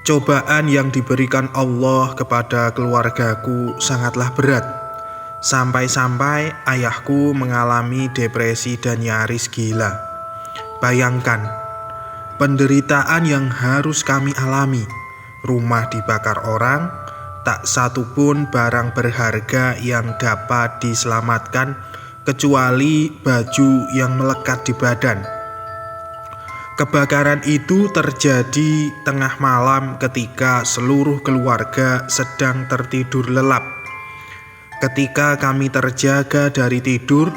Cobaan yang diberikan Allah kepada keluargaku sangatlah berat. Sampai-sampai ayahku mengalami depresi dan nyaris gila. Bayangkan, penderitaan yang harus kami alami. Rumah dibakar orang, tak satu pun barang berharga yang dapat diselamatkan kecuali baju yang melekat di badan. Kebakaran itu terjadi tengah malam ketika seluruh keluarga sedang tertidur lelap. Ketika kami terjaga dari tidur,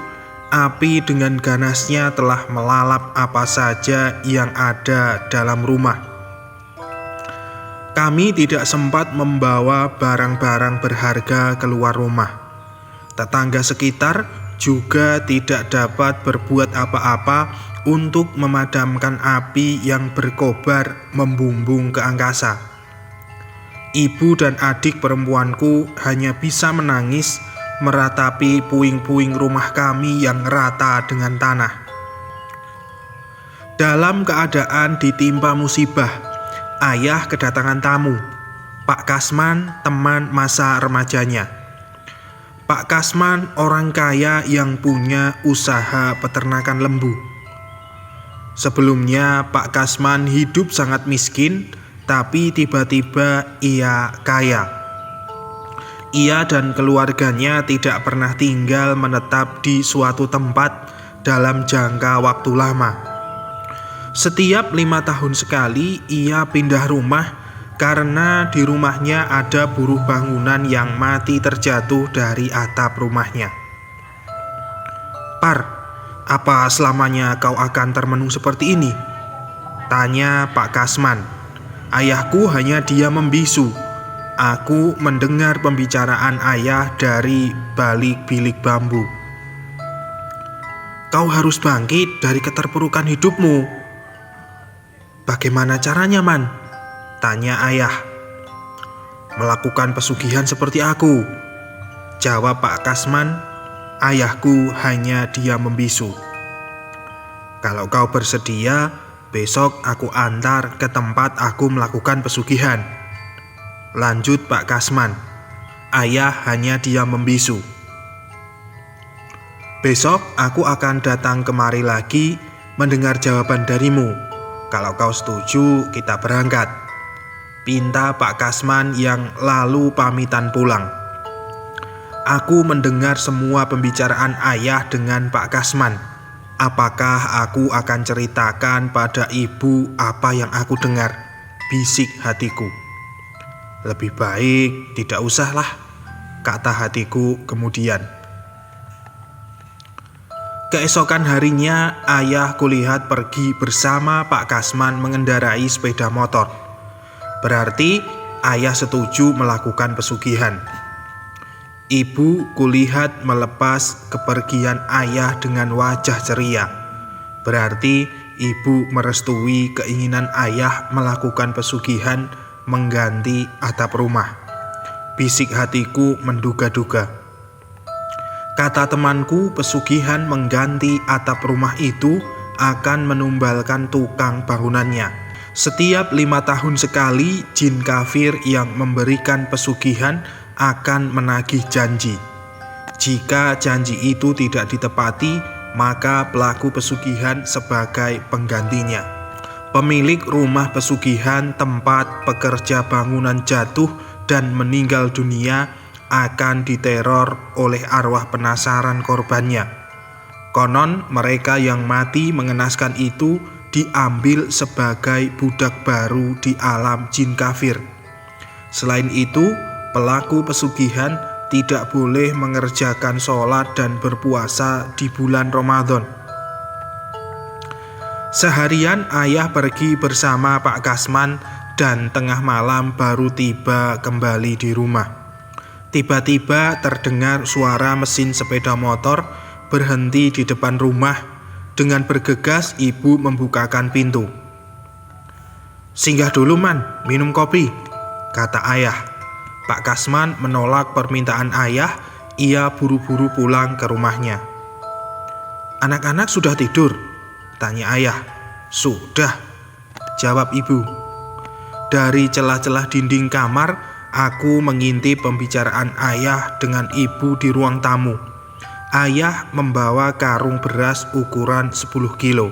api dengan ganasnya telah melalap apa saja yang ada dalam rumah. Kami tidak sempat membawa barang-barang berharga keluar rumah. Tetangga sekitar juga tidak dapat berbuat apa-apa untuk memadamkan api yang berkobar membumbung ke angkasa. Ibu dan adik perempuanku hanya bisa menangis meratapi puing-puing rumah kami yang rata dengan tanah. Dalam keadaan ditimpa musibah, ayah kedatangan tamu, Pak Kasman, teman masa remajanya. Pak Kasman orang kaya yang punya usaha peternakan lembu. Sebelumnya Pak Kasman hidup sangat miskin, tapi tiba-tiba ia kaya. Ia dan keluarganya tidak pernah tinggal menetap di suatu tempat dalam jangka waktu lama. Setiap 5 tahun sekali ia pindah rumah karena di rumahnya ada buruh bangunan yang mati terjatuh dari atap rumahnya. "Par, apa selamanya kau akan termenung seperti ini?" tanya Pak Kasman. Ayahku hanya diam membisu. Aku mendengar pembicaraan ayah dari balik bilik bambu. "Kau harus bangkit dari keterpurukan hidupmu." "Bagaimana caranya, Man?" tanya ayah. "Melakukan pesugihan seperti aku," jawab Pak Kasman. Ayahku hanya diam membisu. "Kalau kau bersedia, besok aku antar ke tempat aku melakukan pesugihan," lanjut Pak Kasman. Ayah hanya diam membisu. "Besok aku akan datang kemari lagi mendengar jawaban darimu. Kalau kau setuju, kita berangkat," pinta Pak Kasman yang lalu pamitan pulang. Aku mendengar semua pembicaraan ayah dengan Pak Kasman. Apakah aku akan ceritakan pada ibu apa yang aku dengar? Bisik hatiku. "Lebih baik tidak usahlah," kata hatiku kemudian. Keesokan harinya, ayah kulihat pergi bersama Pak Kasman mengendarai sepeda motor. Berarti ayah setuju melakukan pesugihan. Ibu kulihat melepas kepergian ayah dengan wajah ceria. Berarti ibu merestui keinginan ayah melakukan pesugihan mengganti atap rumah. Bisik hatiku menduga-duga. Kata temanku, pesugihan mengganti atap rumah itu akan menumbalkan tukang bangunannya. Setiap 5 tahun sekali, jin kafir yang memberikan pesugihan akan menagih janji. Jika janji itu tidak ditepati, maka pelaku pesugihan sebagai penggantinya. Pemilik rumah pesugihan tempat pekerja bangunan jatuh dan meninggal dunia akan diteror oleh arwah penasaran korbannya. Konon mereka yang mati mengenaskan itu diambil sebagai budak baru di alam jin kafir. Selain itu, pelaku pesugihan tidak boleh mengerjakan sholat dan berpuasa di bulan Ramadan. Seharian ayah pergi bersama Pak Kasman dan tengah malam baru tiba kembali di rumah. Tiba-tiba terdengar suara mesin sepeda motor berhenti di depan rumah. Dengan bergegas ibu membukakan pintu. "Singgah dulu, Man, minum kopi," kata ayah. Pak Kasman menolak permintaan ayah. Ia buru-buru pulang ke rumahnya. "Anak-anak sudah tidur?" tanya ayah. "Sudah," jawab ibu. Dari celah-celah dinding kamar, aku mengintip pembicaraan ayah dengan ibu di ruang tamu. Ayah membawa karung beras ukuran 10 kilo.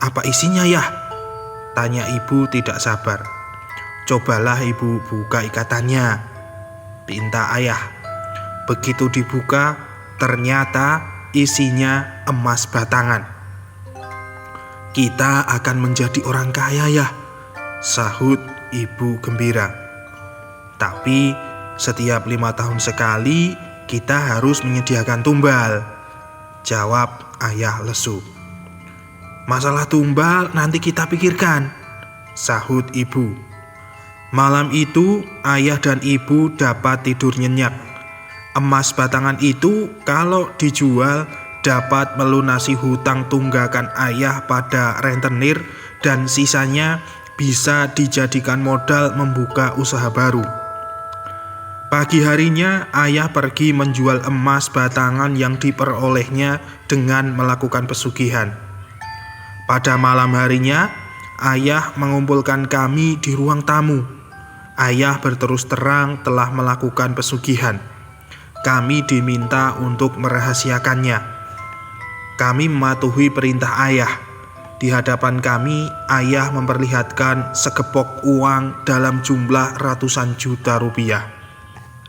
"Apa isinya, Yah?" tanya ibu tidak sabar. "Cobalah ibu buka ikatannya," pinta ayah. Begitu dibuka, ternyata isinya emas batangan. "Kita akan menjadi orang kaya, Yah," sahut ibu gembira. "Tapi setiap 5 tahun sekali kita harus menyediakan tumbal," jawab ayah lesu. "Masalah tumbal nanti kita pikirkan," sahut ibu. Malam itu ayah dan ibu dapat tidur nyenyak. Emas batangan itu kalau dijual dapat melunasi hutang tunggakan ayah pada rentenir dan sisanya bisa dijadikan modal membuka usaha baru. Pagi harinya ayah pergi menjual emas batangan yang diperolehnya dengan melakukan pesugihan. Pada malam harinya ayah mengumpulkan kami di ruang tamu. Ayah berterus terang telah melakukan pesugihan. Kami diminta untuk merahasiakannya. Kami mematuhi perintah ayah. Di hadapan kami, ayah memperlihatkan segepok uang dalam jumlah ratusan juta rupiah.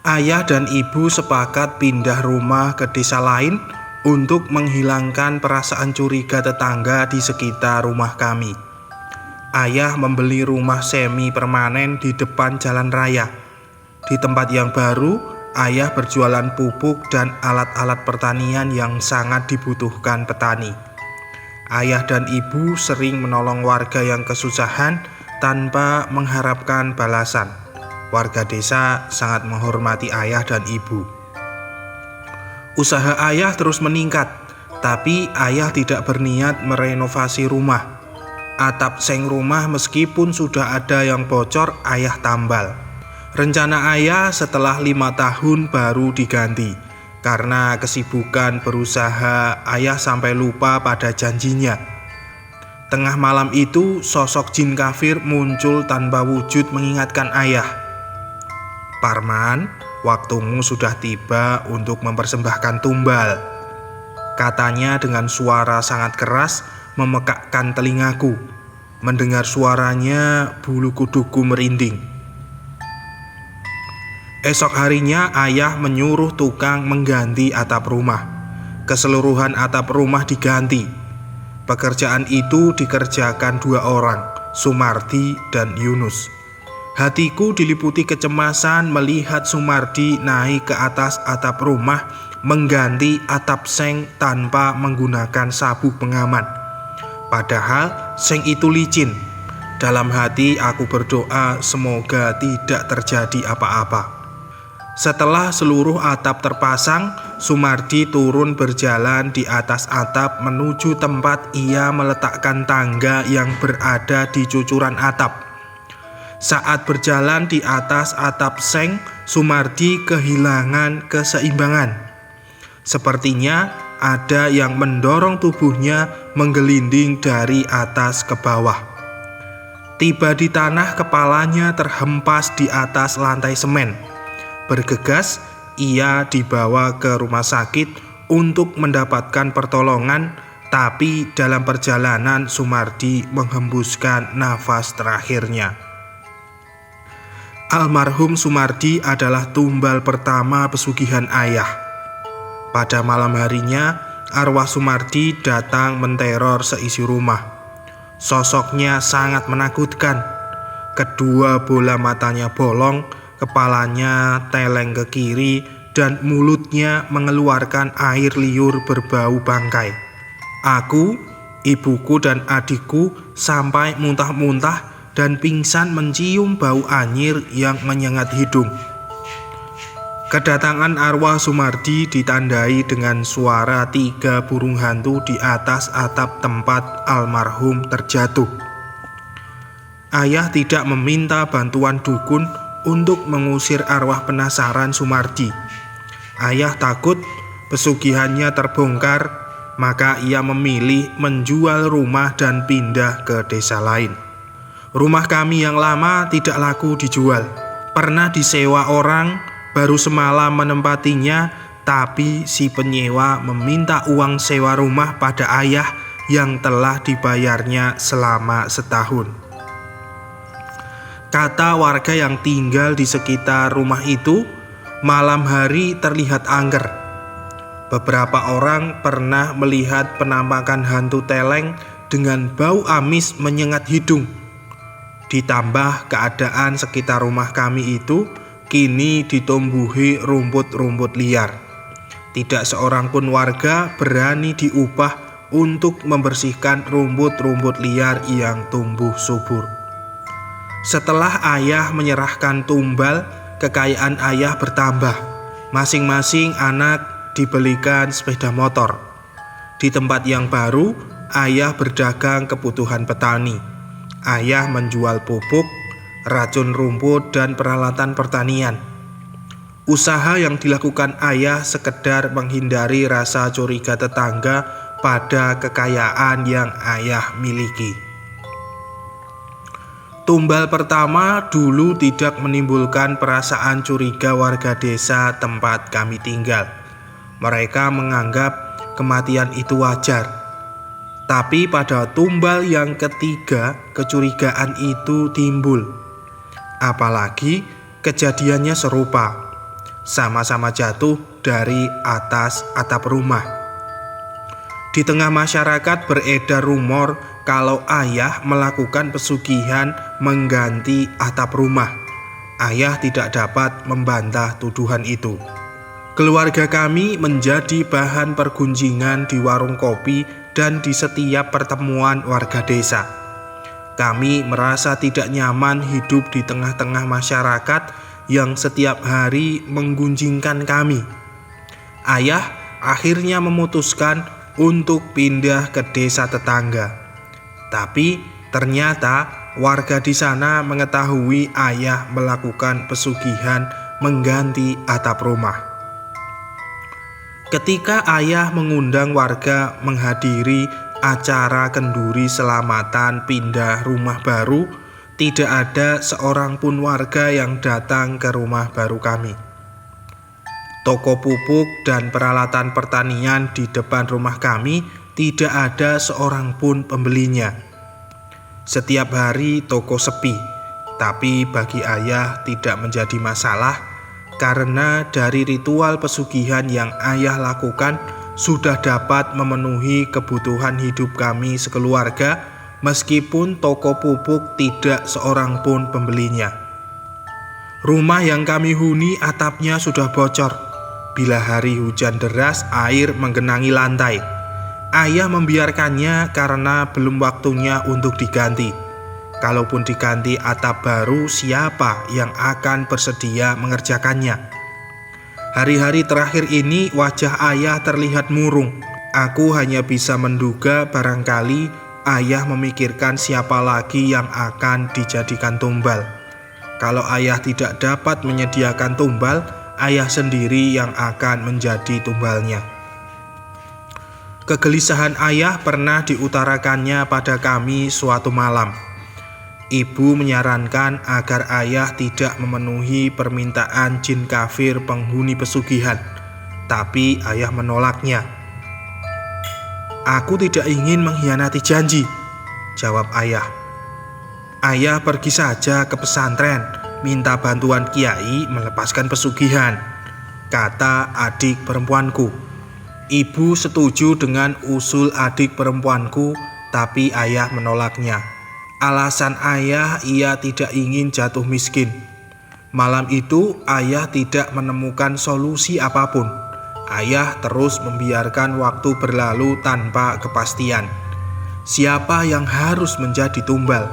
Ayah dan ibu sepakat pindah rumah ke desa lain untuk menghilangkan perasaan curiga tetangga di sekitar rumah kami. Ayah membeli rumah semi permanen di depan jalan raya. Di tempat yang baru, ayah berjualan pupuk dan alat-alat pertanian yang sangat dibutuhkan petani. Ayah dan ibu sering menolong warga yang kesusahan tanpa mengharapkan balasan. Warga desa sangat menghormati ayah dan ibu. Usaha ayah terus meningkat, tapi ayah tidak berniat merenovasi rumah. Atap seng rumah meskipun sudah ada yang bocor, ayah tambal. Rencana ayah setelah 5 tahun baru diganti. Karena kesibukan berusaha, ayah sampai lupa pada janjinya. Tengah malam itu, sosok jin kafir muncul tanpa wujud mengingatkan ayah. "Parman, waktumu sudah tiba untuk mempersembahkan tumbal," katanya dengan suara sangat keras, memekakkan telingaku. Mendengar suaranya, bulu kuduku merinding. Esok harinya ayah menyuruh tukang mengganti atap rumah. Keseluruhan atap rumah diganti. Pekerjaan itu dikerjakan 2 orang, Sumardi dan Yunus. Hatiku diliputi kecemasan melihat Sumardi naik ke atas atap rumah mengganti atap seng tanpa menggunakan sabuk pengaman. Padahal seng itu licin. Dalam hati aku berdoa semoga tidak terjadi apa-apa. Setelah seluruh atap terpasang, Sumardi turun berjalan di atas atap menuju tempat ia meletakkan tangga yang berada di cucuran atap. Saat berjalan di atas atap seng, Sumardi kehilangan keseimbangan. Sepertinya ada yang mendorong tubuhnya menggelinding dari atas ke bawah. Tiba di tanah, kepalanya terhempas di atas lantai semen. Bergegas, ia dibawa ke rumah sakit untuk mendapatkan pertolongan, tapi dalam perjalanan Sumardi menghembuskan nafas terakhirnya. Almarhum Sumardi adalah tumbal pertama pesugihan ayah. Pada malam harinya, arwah Sumardi datang menteror seisi rumah. Sosoknya sangat menakutkan. Kedua bola matanya bolong, kepalanya teleng ke kiri, dan mulutnya mengeluarkan air liur berbau bangkai. Aku, ibuku, dan adikku sampai muntah-muntah dan pingsan mencium bau anyir yang menyengat hidung. Kedatangan arwah Sumardi ditandai dengan suara 3 burung hantu di atas atap tempat almarhum terjatuh. Ayah tidak meminta bantuan dukun untuk mengusir arwah penasaran Sumardi. Ayah takut pesugihannya terbongkar, maka ia memilih menjual rumah dan pindah ke desa lain. Rumah kami yang lama tidak laku dijual. Pernah disewa orang, baru semalam menempatinya, tapi si penyewa meminta uang sewa rumah pada ayah yang telah dibayarnya selama setahun. Kata warga yang tinggal di sekitar rumah itu, malam hari terlihat angker. Beberapa orang pernah melihat penampakan hantu teleng dengan bau amis menyengat hidung. Ditambah keadaan sekitar rumah kami itu kini ditumbuhi rumput-rumput liar. Tidak seorang pun warga berani diubah untuk membersihkan rumput-rumput liar yang tumbuh subur. Setelah ayah menyerahkan tumbal, kekayaan ayah bertambah. Masing-masing anak dibelikan sepeda motor. Di tempat yang baru, ayah berdagang kebutuhan petani. Ayah menjual pupuk, racun rumput, dan peralatan pertanian. Usaha yang dilakukan ayah sekedar menghindari rasa curiga tetangga pada kekayaan yang ayah miliki. Tumbal pertama dulu tidak menimbulkan perasaan curiga warga desa tempat kami tinggal. Mereka menganggap kematian itu wajar. Tapi pada tumbal yang ketiga, kecurigaan itu timbul. Apalagi kejadiannya serupa, sama-sama jatuh dari atas atap rumah. Di tengah masyarakat beredar rumor kalau ayah melakukan pesugihan mengganti atap rumah. Ayah tidak dapat membantah tuduhan itu. Keluarga kami menjadi bahan pergunjingan di warung kopi dan di setiap pertemuan warga desa. Kami merasa tidak nyaman hidup di tengah-tengah masyarakat yang setiap hari menggunjingkan kami. Ayah akhirnya memutuskan untuk pindah ke desa tetangga. Tapi ternyata warga di sana mengetahui ayah melakukan pesugihan mengganti atap rumah. Ketika ayah mengundang warga menghadiri acara kenduri selamatan pindah rumah baru, tidak ada seorang pun warga yang datang ke rumah baru kami. Toko pupuk dan peralatan pertanian di depan rumah kami tidak ada seorang pun pembelinya. Setiap hari toko sepi, tapi bagi ayah tidak menjadi masalah. Karena dari ritual pesugihan yang ayah lakukan sudah dapat memenuhi kebutuhan hidup kami sekeluarga, meskipun toko pupuk tidak seorang pun pembelinya. Rumah yang kami huni atapnya sudah bocor. Bila hari hujan deras, air menggenangi lantai. Ayah membiarkannya karena belum waktunya untuk diganti. Kalaupun diganti atap baru, siapa yang akan bersedia mengerjakannya? Hari-hari terakhir ini wajah ayah terlihat murung. Aku hanya bisa menduga barangkali ayah memikirkan siapa lagi yang akan dijadikan tumbal. Kalau ayah tidak dapat menyediakan tumbal, ayah sendiri yang akan menjadi tumbalnya. Kegelisahan ayah pernah diutarakannya pada kami suatu malam. Ibu menyarankan agar ayah tidak memenuhi permintaan jin kafir penghuni pesugihan, tapi ayah menolaknya. "Aku tidak ingin mengkhianati janji," jawab ayah. "Ayah pergi saja ke pesantren, minta bantuan kiai melepaskan pesugihan," kata adik perempuanku. Ibu setuju dengan usul adik perempuanku, tapi ayah menolaknya. Alasan ayah, ia tidak ingin jatuh miskin. Malam itu ayah tidak menemukan solusi apapun. Ayah terus membiarkan waktu berlalu tanpa kepastian. Siapa yang harus menjadi tumbal?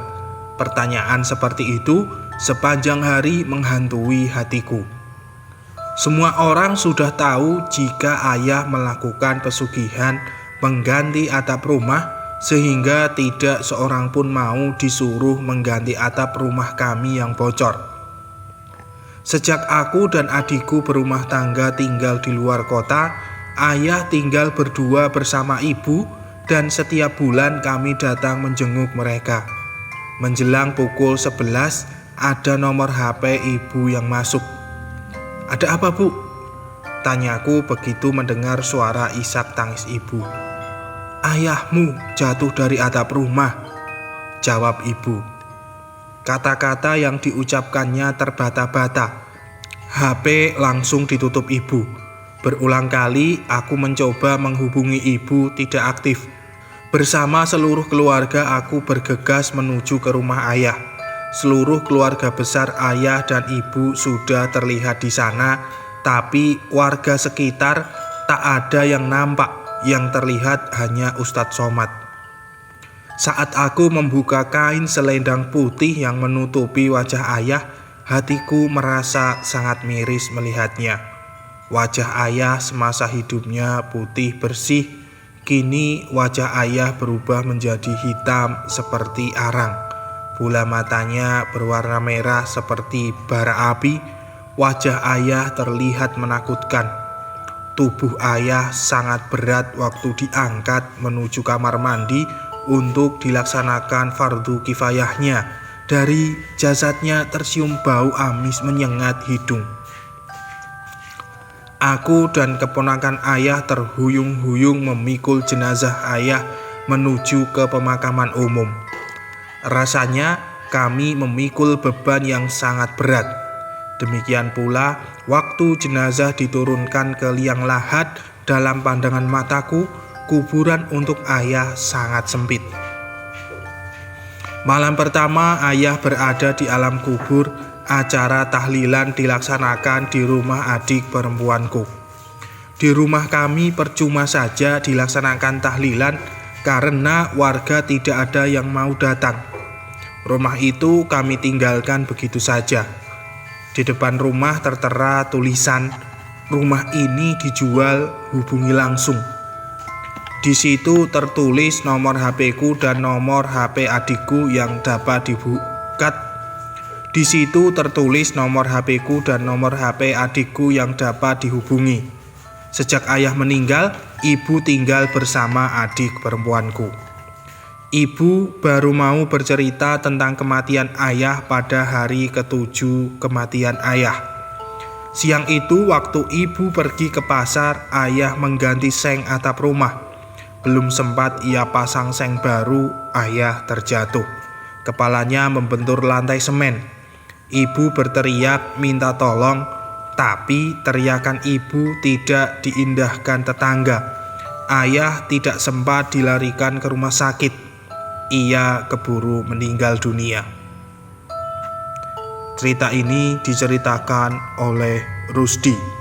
Pertanyaan seperti itu sepanjang hari menghantui hatiku. Semua orang sudah tahu jika ayah melakukan pesugihan mengganti atap rumah, sehingga tidak seorang pun mau disuruh mengganti atap rumah kami yang bocor. Sejak aku dan adikku berumah tangga tinggal di luar kota, ayah tinggal berdua bersama ibu dan setiap bulan kami datang menjenguk mereka. Menjelang pukul 11, ada nomor HP ibu yang masuk. "Ada apa, Bu?" tanyaku begitu mendengar suara isak tangis ibu. "Ayahmu jatuh dari atap rumah," jawab ibu. Kata-kata yang diucapkannya terbata-bata. HP langsung ditutup ibu. Berulang kali aku mencoba menghubungi ibu, tidak aktif. Bersama seluruh keluarga aku bergegas menuju ke rumah ayah. Seluruh keluarga besar ayah dan ibu sudah terlihat di sana, tapi warga sekitar tak ada yang nampak. Yang terlihat hanya Ustadz Somad. Saat aku membuka kain selendang putih yang menutupi wajah ayah, hatiku merasa sangat miris melihatnya. Wajah ayah semasa hidupnya putih bersih. Kini wajah ayah berubah menjadi hitam seperti arang. Bola matanya berwarna merah seperti bara api. Wajah ayah terlihat menakutkan. Tubuh ayah sangat berat waktu diangkat menuju kamar mandi untuk dilaksanakan fardu kifayahnya. Dari jasadnya tercium bau amis menyengat hidung. Aku dan keponakan ayah terhuyung-huyung memikul jenazah ayah menuju ke pemakaman umum. Rasanya kami memikul beban yang sangat berat. Demikian pula waktu jenazah diturunkan ke liang lahat, dalam pandangan mataku kuburan untuk ayah sangat sempit. Malam pertama ayah berada di alam kubur. Acara tahlilan dilaksanakan di rumah adik perempuanku. Di rumah kami percuma saja dilaksanakan tahlilan karena warga tidak ada yang mau datang. Rumah itu kami tinggalkan begitu saja. Di depan rumah tertera tulisan, "Rumah ini dijual, hubungi langsung." Di situ tertulis nomor HP-ku dan nomor HP adikku yang dapat dibuka. Di situ tertulis nomor HP-ku dan nomor HP adikku yang dapat dihubungi. Sejak ayah meninggal, ibu tinggal bersama adik perempuanku. Ibu baru mau bercerita tentang kematian ayah pada hari ke-7 kematian ayah. Siang itu waktu ibu pergi ke pasar, ayah mengganti seng atap rumah. Belum sempat ia pasang seng baru, ayah terjatuh. Kepalanya membentur lantai semen. Ibu berteriak minta tolong, tapi teriakan ibu tidak diindahkan tetangga. Ayah tidak sempat dilarikan ke rumah sakit. Ia keburu meninggal dunia. Cerita ini diceritakan oleh Rusdi.